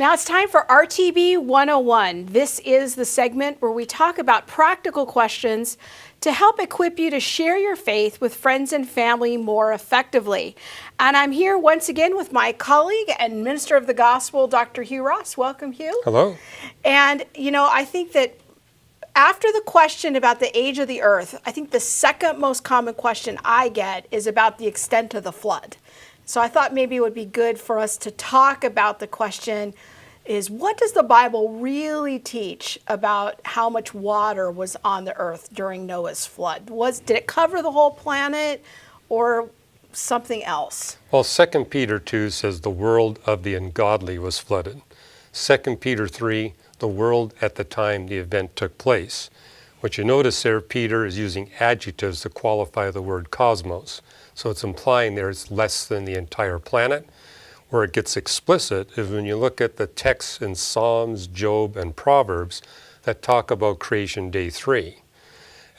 Now it's time for RTB 101. This is the segment where we talk about practical questions to help equip you to share your faith with friends and family more effectively. And I'm here once again with my colleague and minister of the gospel, Dr. Hugh Ross. Welcome, Hugh. Hello. And, I think that after the question about the age of the earth, I think the second most common question I get is about the extent of the flood. So I thought maybe it would be good for us to talk about the question is, what does the Bible really teach about how much water was on the earth during Noah's flood? Did it cover the whole planet or something else? Well, 2 Peter 2 says the world of the ungodly was flooded. 2 Peter 3, the world at the time the event took place. What you notice there, Peter is using adjectives to qualify the word cosmos. So it's implying there it's less than the entire planet. Where it gets explicit is when you look at the texts in Psalms, Job, and Proverbs that talk about creation day 3.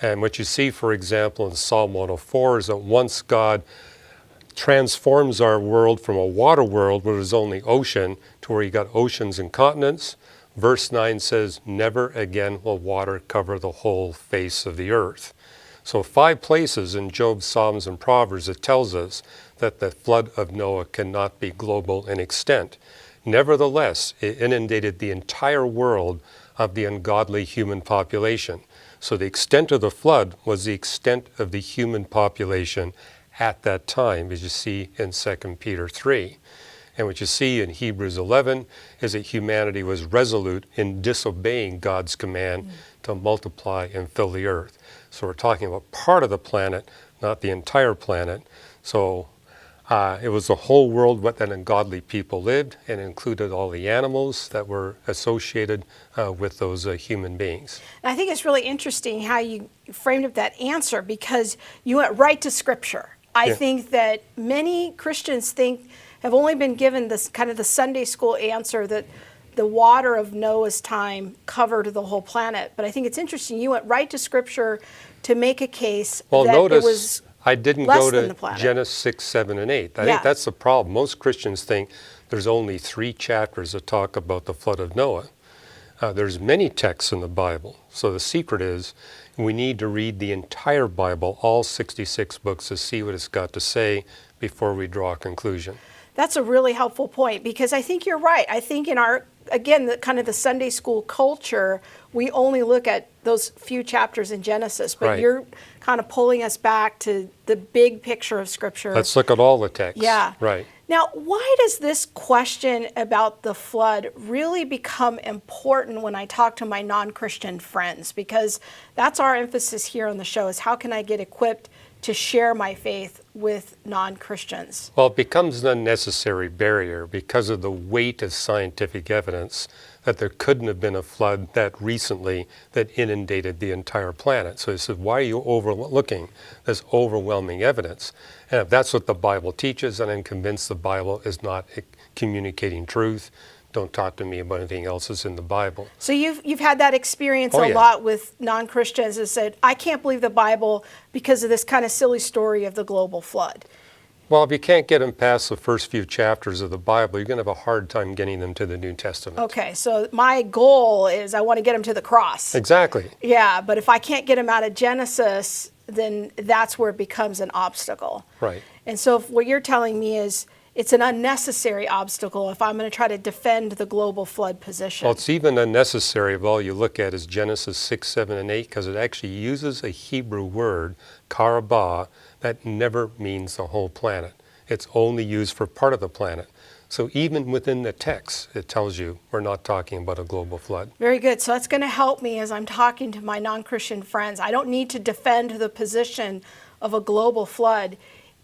And what you see, for example, in Psalm 104 is that once God transforms our world from a water world where there's only ocean to where you got oceans and continents, verse 9 says, never again will water cover the whole face of the earth. So 5 places in Job, Psalms, and Proverbs it tells us that the flood of Noah cannot be global in extent. Nevertheless, it inundated the entire world of the ungodly human population. So the extent of the flood was the extent of the human population at that time, as you see in 2 Peter 3. And what you see in Hebrews 11 is that humanity was resolute in disobeying God's command to multiply and fill the earth. So we're talking about part of the planet, not the entire planet. So it was the whole world what that ungodly people lived, and included all the animals that were associated with those human beings. And I think it's really interesting how you framed up that answer, because you went right to Scripture. I think that many Christians have only been given this kind of the Sunday school answer that the water of Noah's time covered the whole planet. But I think it's interesting. You went right to Scripture to make a case that it was I didn't less go than the to planet. Genesis 6, 7, and 8. I think that's the problem. Most Christians think there's only 3 chapters that talk about the flood of Noah. There's many texts in the Bible. So the secret is we need to read the entire Bible, all 66 books, to see what it's got to say before we draw a conclusion. That's a really helpful point, because I think you're right. I think in our, again, the Sunday school culture, we only look at those few chapters in Genesis, but you're kind of pulling us back to the big picture of Scripture. Let's look at all the texts. Yeah. Right. Now, why does this question about the flood really become important when I talk to my non-Christian friends? Because that's our emphasis here on the show, is how can I get equipped to share my faith with non-Christians? Well, it becomes an unnecessary barrier because of the weight of scientific evidence that there couldn't have been a flood that recently that inundated the entire planet. So he said, why are you overlooking this overwhelming evidence? And if that's what the Bible teaches, then I'm convinced the Bible is not communicating truth. Don't talk to me about anything else that's in the Bible. So you've had that experience a lot with non-Christians that said, I can't believe the Bible because of this kind of silly story of the global flood. Well, if you can't get them past the first few chapters of the Bible, you're going to have a hard time getting them to the New Testament. Okay, so my goal is I want to get them to the cross. Exactly. Yeah, but if I can't get them out of Genesis, then that's where it becomes an obstacle. Right. And so what you're telling me is it's an unnecessary obstacle if I'm going to try to defend the global flood position. Well, it's even unnecessary if all you look at is Genesis 6, 7, and 8, because it actually uses a Hebrew word, karabah, that never means the whole planet. It's only used for part of the planet. So even within the text, it tells you we're not talking about a global flood. Very good. So that's going to help me as I'm talking to my non-Christian friends. I don't need to defend the position of a global flood,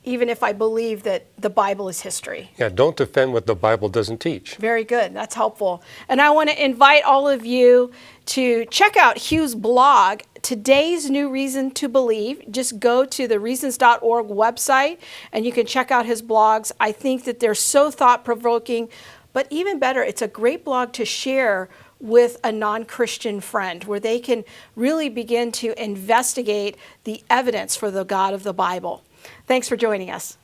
even if I believe that the Bible is history. Yeah, don't defend what the Bible doesn't teach. Very good. That's helpful. And I want to invite all of you to check out Hugh's blog, Today's New Reason to Believe. Just go to the reasons.org website and you can check out his blogs. I think that they're so thought-provoking, but even better, it's a great blog to share with a non-Christian friend where they can really begin to investigate the evidence for the God of the Bible. Thanks for joining us.